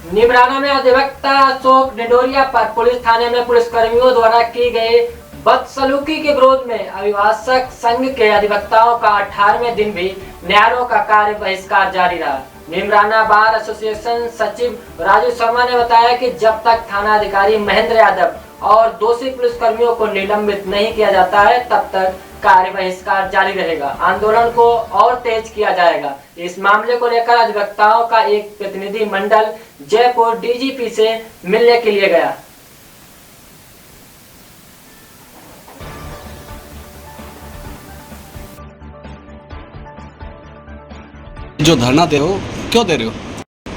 नीमराना में अधिवक्ता अशोक ढिंडोरिया पर पुलिस थाने में पुलिसकर्मियों द्वारा की गई बदसलूकी के विरोध में अभिभाषक संघ के अधिवक्ताओं का 18वें दिन भी न्यायालयों का कार्य बहिष्कार जारी रहा। नीमराना बार एसोसिएशन सचिव राजू शर्मा ने बताया कि जब तक थाना अधिकारी महेंद्र यादव और दोषी पुलिसकर्मियों को निलंबित नहीं किया जाता है तब तक कार्य बहिष्कार जारी रहेगा। आंदोलन को और तेज किया जाएगा। इस मामले को लेकर अधिवक्ताओं का एक प्रतिनिधि मंडल जयपुर डीजीपी से मिलने के लिए गया। जो धरना दे रहे हो क्यों दे रहे हो?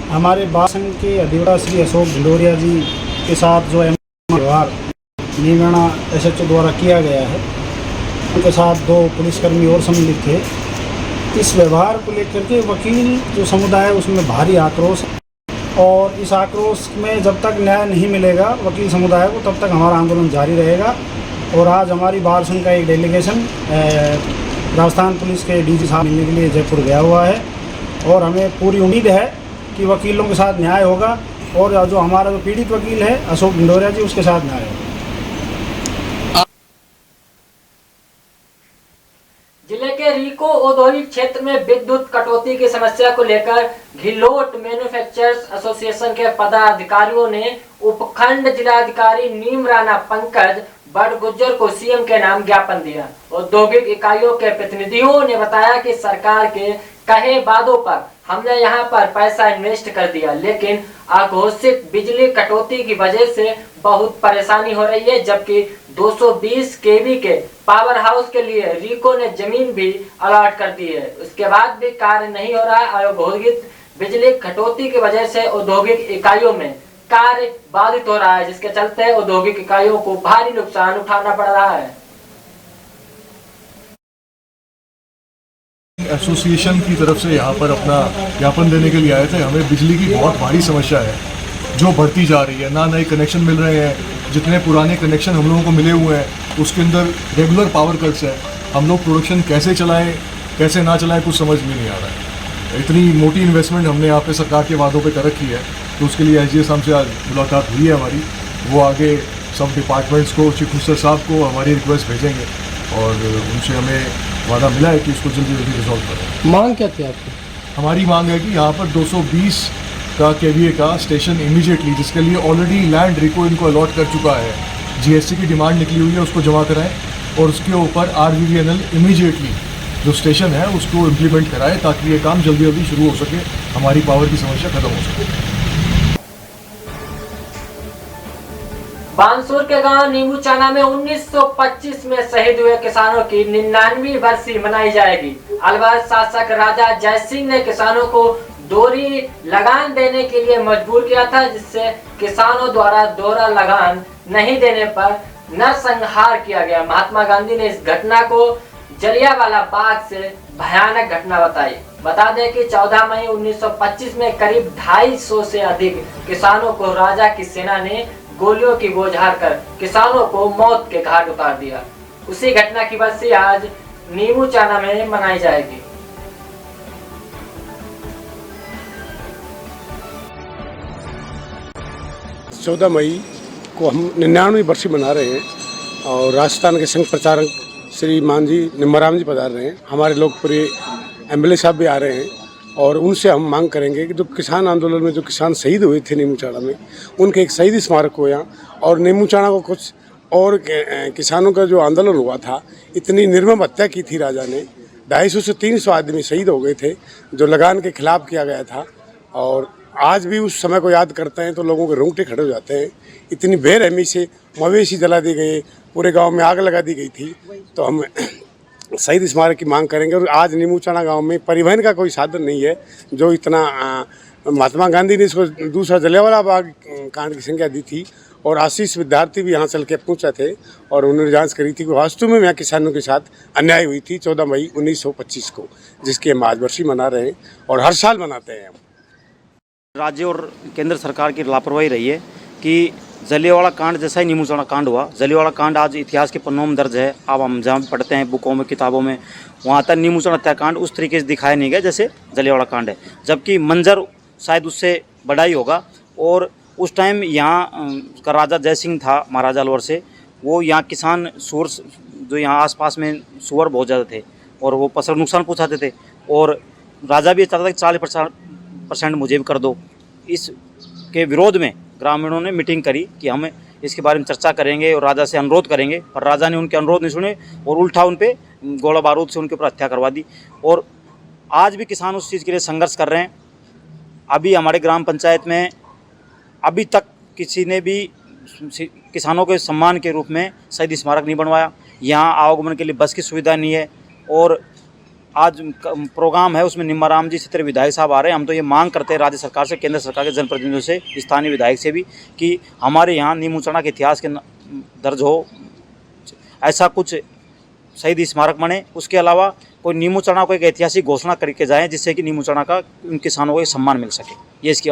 हमारे बार संघ के अधिवक्ता श्री अशोक ढिंडोरिया जी के साथ जो व्यवहार नीमराना एसएचओ द्वारा किया गया है, उनके साथ 2 पुलिसकर्मी और सम्मिलित थे। इस व्यवहार को लेकर के वकील जो समुदाय है उसमें भारी आक्रोश है और इस आक्रोश में जब तक न्याय नहीं मिलेगा वकील समुदाय को तब तक हमारा आंदोलन जारी रहेगा। और आज हमारी बार संघ का एक डेलीगेशन राजस्थान पुलिस के डीजी साहब मिलने के लिए जयपुर गया हुआ है और हमें पूरी उम्मीद है कि वकीलों के साथ न्याय होगा और जो हमारा जो पीड़ित वकील है अशोक ढिंडोरिया जी उसके साथ न्याय होगा। जिले के रीको औद्योगिक क्षेत्र में विद्युत कटौती की समस्या को लेकर घिलोट मैन्युफैक्चरर्स एसोसिएशन के पदाधिकारियों ने उपखंड जिलाधिकारी नीमराना पंकज बड़गुज्जर को सीएम के नाम ज्ञापन दिया। औद्योगिक इकाइयों के प्रतिनिधियों ने बताया कि सरकार के कहे वादों पर हमने यहां पर पैसा इन्वेस्ट कर दिया, लेकिन अघोषित बिजली कटौती की वजह से बहुत परेशानी हो रही है। जबकि 220 केवी के पावर हाउस के लिए रीको ने जमीन भी अलॉट कर दी है, उसके बाद भी कार्य नहीं हो रहा है। अघोषित बिजली कटौती की वजह से औद्योगिक इकाइयों में कार्य बाधित हो रहा है, जिसके चलते औद्योगिक इकाइयों को भारी नुकसान उठाना पड़ रहा है। एसोसिएशन की तरफ से यहाँ पर अपना ज्ञापन देने के लिए आए थे। हमें बिजली की बहुत भारी समस्या है जो बढ़ती जा रही है, ना नए कनेक्शन मिल रहे हैं। जितने पुराने कनेक्शन हम लोगों को मिले हुए हैं उसके अंदर रेगुलर पावर कट्स है। हम लोग प्रोडक्शन कैसे चलाएं कैसे ना चलाएं कुछ समझ में नहीं आ रहा है। इतनी मोटी इन्वेस्टमेंट हमने यहाँ पे सरकार के वादों पे कर रखी है, तो उसके लिए एसडीएम साहब से आज मुलाकात हुई है हमारी। वो आगे सब डिपार्टमेंट्स को, चीफ मिनिस्टर साहब को हमारी रिक्वेस्ट भेजेंगे और उनसे हमें वादा मिला है कि इसको जल्दी जल्दी रिजॉल्व करें। मांग क्या थी आपकी? हमारी मांग है कि यहाँ पर 220 का केवीए का स्टेशन इमीडिएटली, जिसके लिए ऑलरेडी लैंड रीको इनको अलॉट कर चुका है, जीएसटी की डिमांड निकली हुई है, उसको जमा कराएं और उसके ऊपर आरवीवीएनएल इमीडिएटली जो स्टेशन है उसको इम्प्लीमेंट कराएं ताकि ये काम जल्दी जल्दी शुरू हो सके, हमारी पावर की समस्या खत्म हो सके। बानसूर के गांव नीमूचाना में 1925 में शहीद हुए किसानों की 99वीं बरसी मनाई जाएगी। अलवर शासक राजा जयसिंह ने किसानों को दोहरी लगान देने के लिए मजबूर किया था, जिससे किसानों द्वारा दोहरा लगान नहीं देने पर नरसंहार किया गया। महात्मा गांधी ने इस घटना को जलियांवाला बाग से भयानक घटना बताई। बता दें कि 14 मई 1925 में करीब 250 से अधिक किसानों को राजा की सेना ने गोलियों की बौछार कर किसानों को मौत के घाट उतार दिया। उसी घटना की बरसी आज नीमूचाना में मनाई जाएगी। चौदह मई को हम 99वीं बरसी मना रहे हैं और राजस्थान के संघ प्रचारक श्री मान जी निम्बाराम जी पधार रहे हैं। हमारे लोकप्रिय एमएलए साहब भी आ रहे हैं और उनसे हम मांग करेंगे कि जो किसान आंदोलन में जो किसान शहीद हुए थे नीमूचाना में, उनके एक शहीदी स्मारक हो यहाँ। और नीमूचाना को कुछ और किसानों का जो आंदोलन हुआ था, इतनी निर्मम हत्या की थी राजा ने, 250 से 300 आदमी शहीद हो गए थे जो लगान के खिलाफ किया गया था। और आज भी उस समय को याद करते हैं तो लोगों के रोंगटे खड़े हो जाते हैं। इतनी बेरहमी से मवेशी जला दी गए, पूरे गाँव में आग लगा दी गई थी। तो हम शहीद स्मारक की मांग करेंगे। और आज नीमूचाना गांव में परिवहन का कोई साधन नहीं है, जो इतना महात्मा गांधी ने इसको दूसरा जलियांवाला बाग कांड की संज्ञा दी थी और आशीष विद्यार्थी भी यहाँ चल के पहुँचे थे और उन्होंने जांच करी थी कि वास्तव में यहाँ किसानों के साथ अन्याय हुई थी 14 मई 1925 को, जिसकी हम आज बरसी मना रहे हैं और हर साल मनाते हैं हम। राज्य और केंद्र सरकार की लापरवाही रही है कि जलियांवाला कांड जैसा ही नीमूचाना कांड हुआ। जलियांवाला कांड आज इतिहास के पन्नों में दर्ज है। अब हम जहाँ पढ़ते हैं बुकों में, किताबों में, वहाँ तक नीमूचाना हत्याकांड उस तरीके से दिखाया नहीं गया जैसे जलियांवाला कांड है, जबकि मंजर शायद उससे बड़ा ही होगा। और उस टाइम यहाँ का राजा जय सिंह था महाराजा अलवर से, वो यहाँ किसान सूर जो यहाँ आसपास में सुअर बहुत ज़्यादा थे और वो फसल नुकसान पहुँचाते थे, और राजा भी चाहता था कि 40% मुझे भी कर दो। इसके विरोध में ग्रामीणों ने मीटिंग करी कि हम इसके बारे में चर्चा करेंगे और राजा से अनुरोध करेंगे, पर राजा ने उनके अनुरोध नहीं सुने और उल्टा उन पे गोला बारूद से उनके ऊपर हत्या करवा दी। और आज भी किसान उस चीज़ के लिए संघर्ष कर रहे हैं। अभी हमारे ग्राम पंचायत में अभी तक किसी ने भी किसानों के सम्मान के रूप में शहीद स्मारक नहीं बनवाया। यहाँ आवागमन के लिए बस की सुविधा नहीं है, और आज प्रोग्राम है उसमें निम्बाराम जी क्षेत्रीय विधायक साहब आ रहे हैं। हम तो ये मांग करते हैं राज्य सरकार से, केंद्र सरकार के जनप्रतिनिधियों से, स्थानीय विधायक से भी कि हमारे यहाँ नीम उचना के इतिहास के दर्ज हो, ऐसा कुछ शहीद स्मारक बने। उसके अलावा कोई नीम उचना को एक ऐतिहासिक घोषणा करके जाएँ जिससे कि नीम उचना का उन किसानों को सम्मान मिल सके। ये इसकी